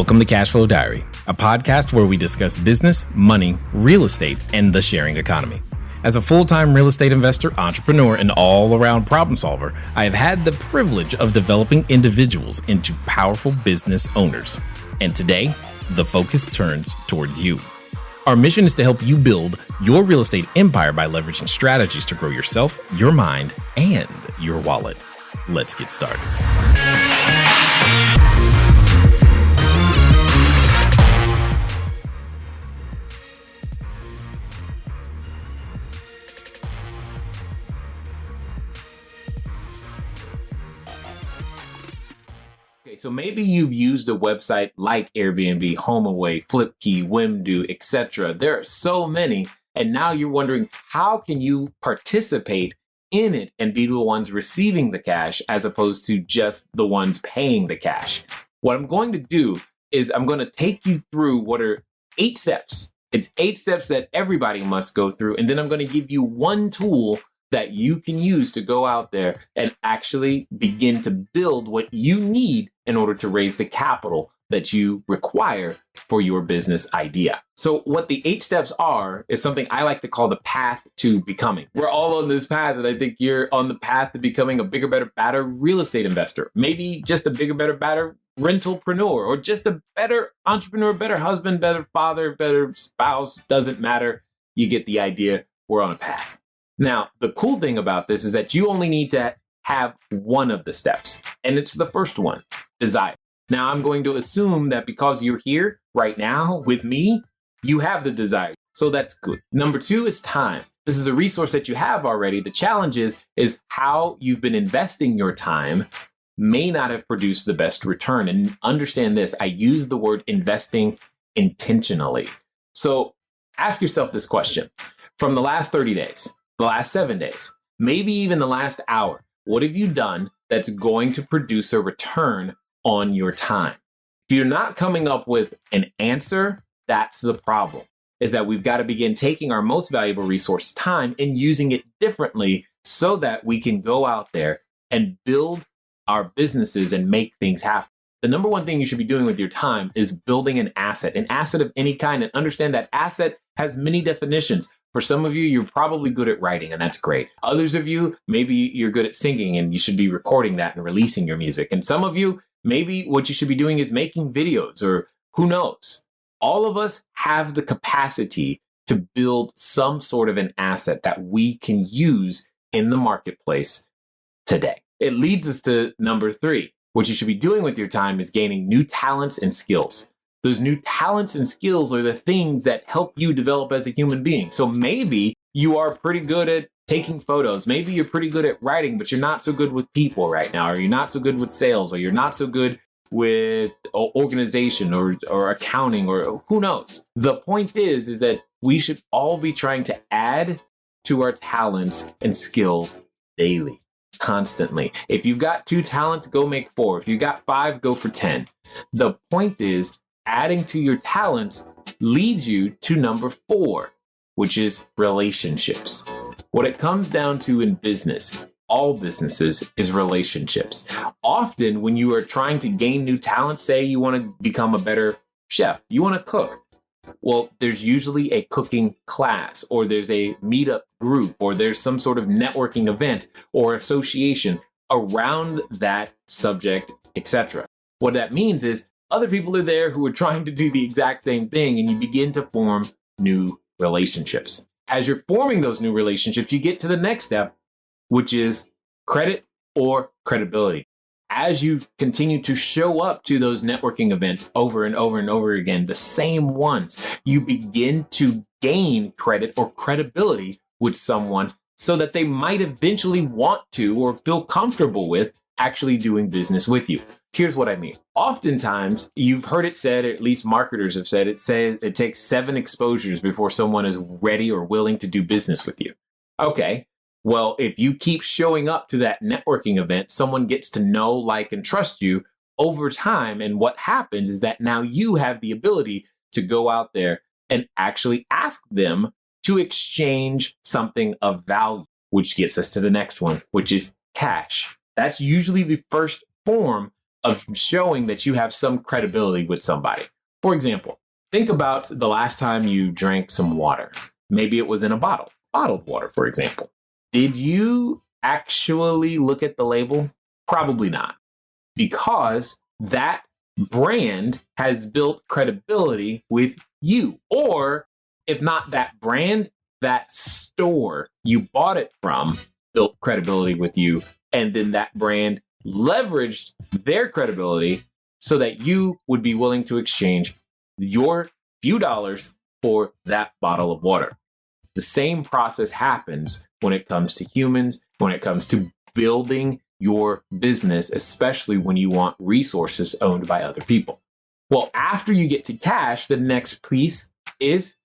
Welcome to Cashflow Diary, a podcast where we discuss business, money, real estate, and the sharing economy. As a full-time real estate investor, entrepreneur, and all-around problem solver, I have had the privilege of developing individuals into powerful business owners. And today, the focus turns towards you. Our mission is to help you build your real estate empire by leveraging strategies to grow yourself, your mind, and your wallet. Let's get started. So maybe you've used a website like Airbnb, HomeAway, Flipkey, Wimdu, etc. There are so many, and now you're wondering, how can you participate in it and be the ones receiving the cash as opposed to just the ones paying the cash? What I'm going to do is I'm going to take you through what are 8 steps. It's 8 steps that everybody must go through, and then I'm going to give you one tool that you can use to go out there and actually begin to build what you need in order to raise the capital that you require for your business idea. So what the 8 steps are is something I like to call the path to becoming. We're all on this path, and I think you're on the path to becoming a bigger, better, badder real estate investor. Maybe just a bigger, better, badder rentalpreneur, or just a better entrepreneur, better husband, better father, better spouse. Doesn't matter. You get the idea. We're on a path. Now, the cool thing about this is that you only need to have one of the steps, and it's the first one, desire. Now, I'm going to assume that because you're here right now with me, you have the desire. So that's good. Number 2 is time. This is a resource that you have already. The challenge is how you've been investing your time may not have produced the best return. And understand this, I use the word investing intentionally. So ask yourself this question. From the last 30 days, the last 7 days, maybe even the last hour, what have you done that's going to produce a return on your time? If you're not coming up with an answer, that's the problem, is that we've got to begin taking our most valuable resource, time, and using it differently so that we can go out there and build our businesses and make things happen. The number one thing you should be doing with your time is building an asset of any kind, and understand that asset has many definitions. For some of you, you're probably good at writing, and that's great. Others of you, maybe you're good at singing, and you should be recording that and releasing your music. And some of you, maybe what you should be doing is making videos, or who knows. All of us have the capacity to build some sort of an asset that we can use in the marketplace today. It leads us to number 3. What you should be doing with your time is gaining new talents and skills. Those new talents and skills are the things that help you develop as a human being. So maybe you are pretty good at taking photos. Maybe you're pretty good at writing, but you're not so good with people right now, or you're not so good with sales, or you're not so good with organization or accounting, or who knows. The point is that we should all be trying to add to our talents and skills daily. Constantly. If you've got 2 talents, go make 4. If you got 5, go for 10. The point is, adding to your talents leads you to number 4, which is relationships. What it comes down to in business, all businesses, is relationships. Often when you are trying to gain new talent, say you want to become a better chef, you want to cook. Well, there's usually a cooking class, or there's a meetup group, or there's some sort of networking event or association around that subject, etc. What that means is other people are there who are trying to do the exact same thing, and you begin to form new relationships. As you're forming those new relationships, you get to the next step, which is credit or credibility. As you continue to show up to those networking events over and over and over again, the same ones, you begin to gain credit or credibility with someone so that they might eventually want to or feel comfortable with actually doing business with you. Here's what I mean. Oftentimes, you've heard it said, or at least marketers have said, it takes 7 exposures before someone is ready or willing to do business with you. Okay. Well, if you keep showing up to that networking event, someone gets to know, like, and trust you over time. And what happens is that now you have the ability to go out there and actually ask them to exchange something of value, which gets us to the next one, which is cash. That's usually the first form of showing that you have some credibility with somebody. For example, think about the last time you drank some water. Maybe it was in a bottled water, for example. Did you actually look at the label? Probably not, because that brand has built credibility with you. Or if not that brand, that store you bought it from built credibility with you. And then that brand leveraged their credibility so that you would be willing to exchange your few dollars for that bottle of water. The same process happens when it comes to humans, when it comes to building your business, especially when you want resources owned by other people. Well, after you get to cash, the next piece is,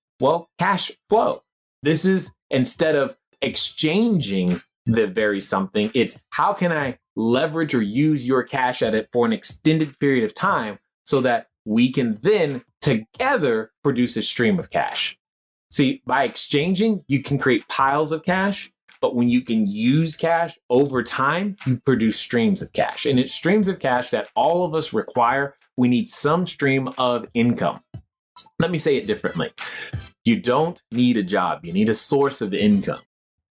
cash flow. This is, instead of exchanging the very something, it's how can I leverage or use your cash at it for an extended period of time so that we can then together produce a stream of cash. See, by exchanging, you can create piles of cash, but when you can use cash over time, you produce streams of cash. And it's streams of cash that all of us require. We need some stream of income. Let me say it differently. You don't need a job. You need a source of income.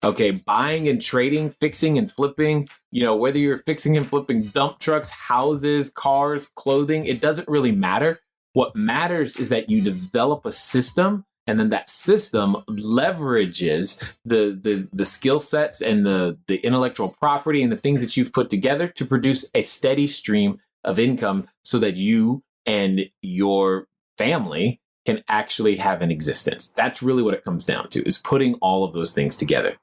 Okay, buying and trading, fixing and flipping, whether you're fixing and flipping dump trucks, houses, cars, clothing, it doesn't really matter. What matters is that you develop a system, and then that system leverages the skill sets and the intellectual property and the things that you've put together to produce a steady stream of income so that you and your family can actually have an existence. That's really what it comes down to, is putting all of those things together.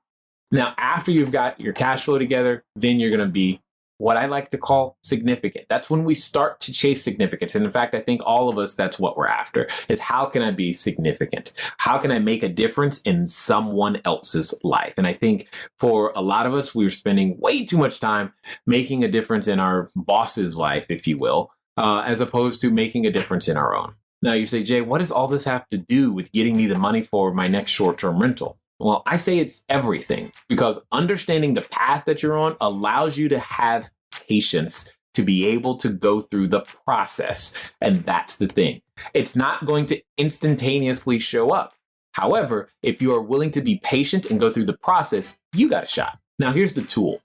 Now, after you've got your cash flow together, then you're going to be what I like to call significant. That's when we start to chase significance. And in fact, I think all of us, that's what we're after, is how can I be significant? How can I make a difference in someone else's life? And I think for a lot of us, we're spending way too much time making a difference in our boss's life, if you will, as opposed to making a difference in our own. Now you say, Jay, what does all this have to do with getting me the money for my next short-term rental? Well, I say it's everything, because understanding the path that you're on allows you to have patience to be able to go through the process. And that's the thing. It's not going to instantaneously show up. However, if you are willing to be patient and go through the process, you got a shot. Now, here's the tool.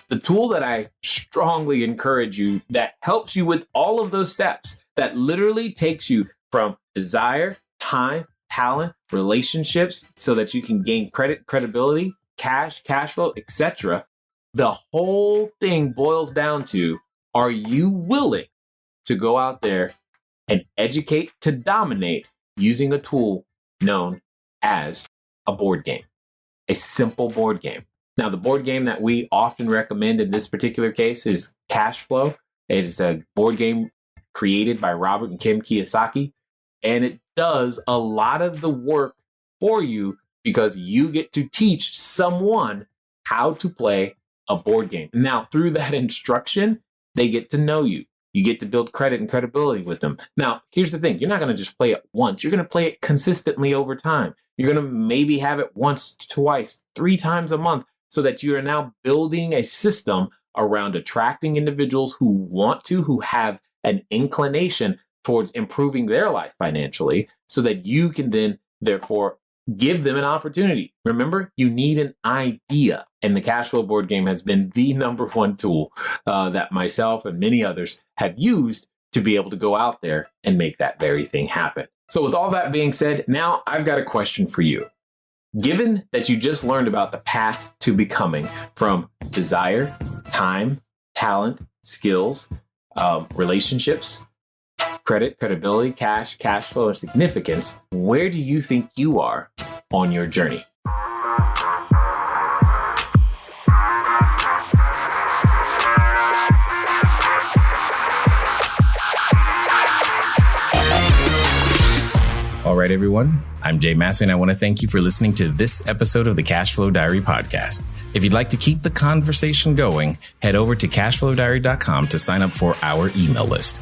The tool that I strongly encourage you, that helps you with all of those steps, that literally takes you from desire, time, talent, relationships, so that you can gain credibility, cash flow, etc. The whole thing boils down to, are you willing to go out there and educate to dominate using a tool known as a board game, a simple board game? Now, the board game that we often recommend in this particular case is Cashflow. It is a board game created by Robert and Kim Kiyosaki, and it does a lot of the work for you because you get to teach someone how to play a board game. Now, through that instruction, they get to know you. You get to build credit and credibility with them. Now, here's the thing. You're not going to just play it once. You're going to play it consistently over time. You're going to maybe have it once, twice, 3 times a month, so that you are now building a system around attracting individuals who have an inclination towards improving their life financially, so that you can then, therefore, give them an opportunity. Remember, you need an idea. And the Cashflow board game has been the number one tool that myself and many others have used to be able to go out there and make that very thing happen. So with all that being said, now I've got a question for you. Given that you just learned about the path to becoming from desire, time, talent, skills, relationships, credit, credibility, cash flow, and significance, where do you think you are on your journey? All right, everyone. I'm Jay Massey, and I want to thank you for listening to this episode of the Cashflow Diary podcast. If you'd like to keep the conversation going, head over to CashFlowDiary.com to sign up for our email list.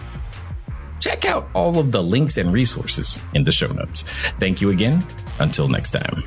Check out all of the links and resources in the show notes. Thank you again. Until next time.